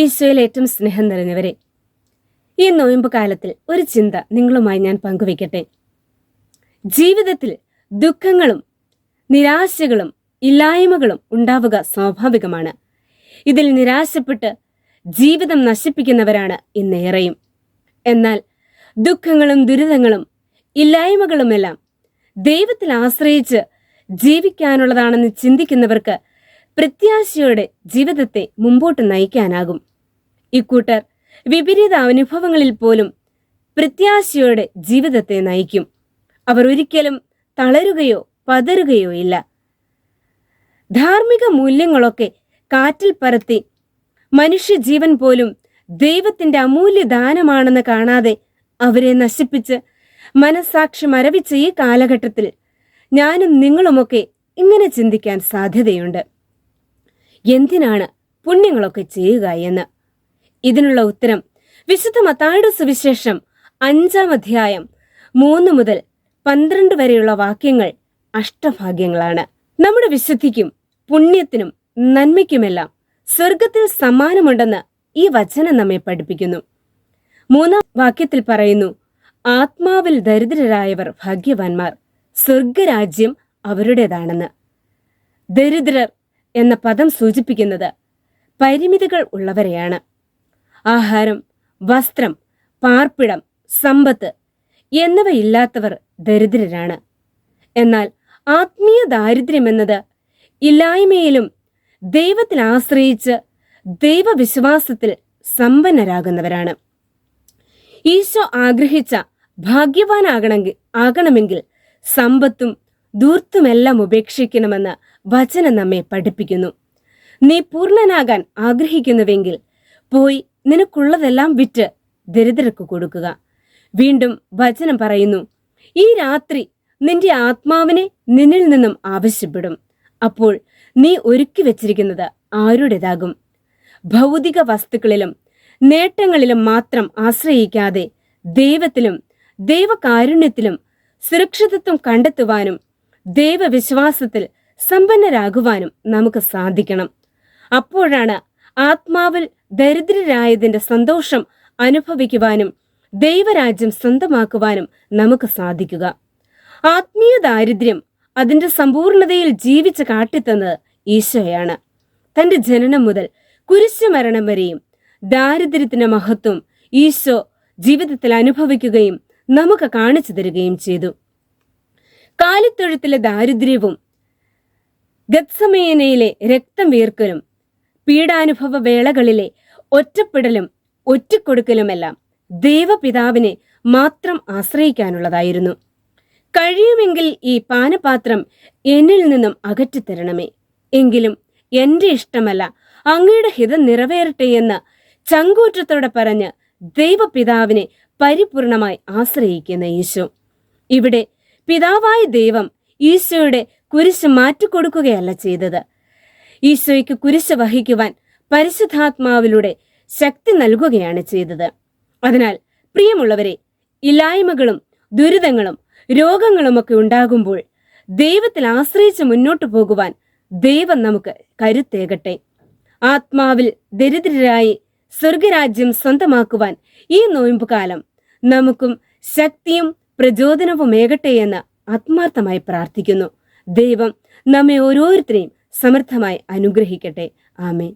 ഈശോയിൽ ഏറ്റവും സ്നേഹം നിറഞ്ഞവരെ, ഈ നോയമ്പ് കാലത്തിൽ ഒരു ചിന്ത നിങ്ങളുമായി ഞാൻ പങ്കുവയ്ക്കട്ടെ. ജീവിതത്തിൽ ദുഃഖങ്ങളും നിരാശകളും ഇല്ലായ്മകളും ഉണ്ടാവുക സ്വാഭാവികമാണ്. ഇതിൽ നിരാശപ്പെട്ട് ജീവിതം നശിപ്പിക്കുന്നവരാണ് ഇന്നേറെയും. എന്നാൽ ദുഃഖങ്ങളും ദുരിതങ്ങളും ഇല്ലായ്മകളുമെല്ലാം ദൈവത്തിൽ ആശ്രയിച്ച് ജീവിക്കാനുള്ളതാണെന്ന് ചിന്തിക്കുന്നവർക്ക് പ്രത്യാശയോടെ ജീവിതത്തെ മുമ്പോട്ട് നയിക്കാനാകും. ഇക്കൂട്ടർ വിപരീത അനുഭവങ്ങളിൽ പോലും പ്രത്യാശയോടെ ജീവിതത്തെ നയിക്കും. അവർ ഒരിക്കലും തളരുകയോ പതറുകയോ ഇല്ല. ധാർമ്മിക മൂല്യങ്ങളൊക്കെ കാറ്റിൽ പറത്തി മനുഷ്യജീവൻ പോലും ദൈവത്തിന്റെ അമൂല്യ ദാനമാണെന്ന് കാണാതെ അവരെ നശിപ്പിച്ച് മനസാക്ഷി മരവിച്ച ഈ കാലഘട്ടത്തിൽ ഞാനും നിങ്ങളുമൊക്കെ ഇങ്ങനെ ചിന്തിക്കാൻ സാധ്യതയുണ്ട്. എന്തിനാണ് പുണ്യങ്ങളൊക്കെ ചെയ്യുക എന്ന്? ഇതിനുള്ള ഉത്തരം വിശുദ്ധ മത്തായിയുടെ സുവിശേഷം 5-ാം അധ്യായം 3 മുതൽ 12 വരെയുള്ള വാക്യങ്ങൾ അഷ്ടഭാഗ്യങ്ങളാണ്. നമ്മുടെ വിശുദ്ധിക്കും പുണ്യത്തിനും നന്മയ്ക്കുമെല്ലാം സ്വർഗത്തിൽ സമ്മാനമുണ്ടെന്ന് ഈ വചനം നമ്മെ പഠിപ്പിക്കുന്നു. 3-ാം വാക്യത്തിൽ പറയുന്നു, ആത്മാവിൽ ദരിദ്രരായവർ ഭാഗ്യവാന്മാർ, സ്വർഗരാജ്യം അവരുടേതാണെന്ന്. ദരിദ്രർ എന്ന പദം സൂചിപ്പിക്കുന്നത് പരിമിതികൾ ഉള്ളവരെയാണ്. ആഹാരം, വസ്ത്രം, പാർപ്പിടം, സമ്പത്ത് എന്നിവയില്ലാത്തവർ ദരിദ്രരാണ്. എന്നാൽ ആത്മീയ ദാരിദ്ര്യമെന്നത് ഇല്ലായ്മയിലും ദൈവത്തിൽ ആശ്രയിച്ച് ദൈവവിശ്വാസത്തിൽ സമ്പന്നരാകുന്നവരാണ്. ഈശോ ആഗ്രഹിച്ച ഭാഗ്യവാനാകണമെങ്കിൽ സമ്പത്തും ധൂർത്തുമെല്ലാം ഉപേക്ഷിക്കണമെന്ന് വചനം നമ്മെ പഠിപ്പിക്കുന്നു. നീ പൂർണ്ണനാകാൻ ആഗ്രഹിക്കുന്നുവെങ്കിൽ പോയി നിനക്കുള്ളതെല്ലാം വിറ്റ് ദരിദ്രർക്ക് കൊടുക്കുക. വീണ്ടും വചനം പറയുന്നു, ഈ രാത്രി നിന്റെ ആത്മാവിനെ നിന്നിൽ നിന്നും ആവശ്യപ്പെടും. അപ്പോൾ നീ ഒരുക്കി വെച്ചിരിക്കുന്നത് ആരുടേതാകും? ഭൗതിക വസ്തുക്കളിലും നേട്ടങ്ങളിലും മാത്രം ആശ്രയിക്കാതെ ദൈവത്തിലും ദൈവകാരുണ്യത്തിലും സുരക്ഷിതത്വം കണ്ടെത്തുവാനും ദൈവവിശ്വാസത്തിൽ സമ്പന്നരാകുവാനും നമുക്ക് സാധിക്കണം. അപ്പോഴാണ് ആത്മാവിൽ ദരിദ്രരായതിന്റെ സന്തോഷം അനുഭവിക്കുവാനും ദൈവരാജ്യം സ്വന്തമാക്കുവാനും നമുക്ക് സാധിക്കുക. ആത്മീയ ദാരിദ്ര്യം അതിന്റെ സമ്പൂർണതയിൽ ജീവിച്ച് കാട്ടിത്തന്നത് ഈശോയാണ്. തന്റെ ജനനം മുതൽ കുരിശുമരണം വരെയും ദാരിദ്ര്യത്തിന്റെ മഹത്വം ഈശോ ജീവിതത്തിൽ അനുഭവിക്കുകയും നമുക്ക് കാണിച്ചു തരികയും ചെയ്തു. കാലിത്തൊഴുത്തിലെ ദാരിദ്ര്യവും ഗത്സമേനയിലെ രക്തം വീർക്കലും പീഡാനുഭവ വേളകളിലെ ഒറ്റപ്പെടലും ഒറ്റിക്കൊടുക്കലുമെല്ലാം ദൈവപിതാവിനെ മാത്രം ആശ്രയിക്കാനുള്ളതായിരുന്നു. കഴിയുമെങ്കിൽ ഈ പാനപാത്രം എന്നിൽ നിന്നും അകറ്റിത്തരണമേ, എങ്കിലും എന്റെ ഇഷ്ടമല്ല അങ്ങയുടെ ഹിതം നിറവേറട്ടെ എന്ന് ചങ്കൂറ്റത്തോടെ പറഞ്ഞ് ദൈവപിതാവിനെ പരിപൂർണമായി ആശ്രയിക്കുന്ന ഈശോ. ഇവിടെ പിതാവായ ദൈവം ഈശോയുടെ കുരിശ് മാറ്റിക്കൊടുക്കുകയല്ല ചെയ്തത്. ഈശോയ്ക്ക് കുരിശ് വഹിക്കുവാൻ പരിശുദ്ധാത്മാവിലൂടെ ശക്തി നൽകുകയാണ് ചെയ്തത്. അതിനാൽ പ്രിയമുള്ളവരെ, ഇല്ലായ്മകളും ദുരിതങ്ങളും രോഗങ്ങളുമൊക്കെ ഉണ്ടാകുമ്പോൾ ദൈവത്തിൽ ആശ്രയിച്ച് മുന്നോട്ടു പോകുവാൻ ദൈവം നമുക്ക് കരുത്തേകട്ടെ. ആത്മാവിൽ ദരിദ്രരായി സ്വർഗരാജ്യം സ്വന്തമാക്കുവാൻ ഈ നോയമ്പുകാലം നമുക്കും ശക്തിയും പ്രചോദനവുമേകട്ടെ എന്ന് ആത്മാർത്ഥമായി പ്രാർത്ഥിക്കുന്നു. ദൈവം നമ്മെ ഓരോരുത്തരെയും സമൃദ്ധമായി അനുഗ്രഹിക്കട്ടെ. ആമേൻ.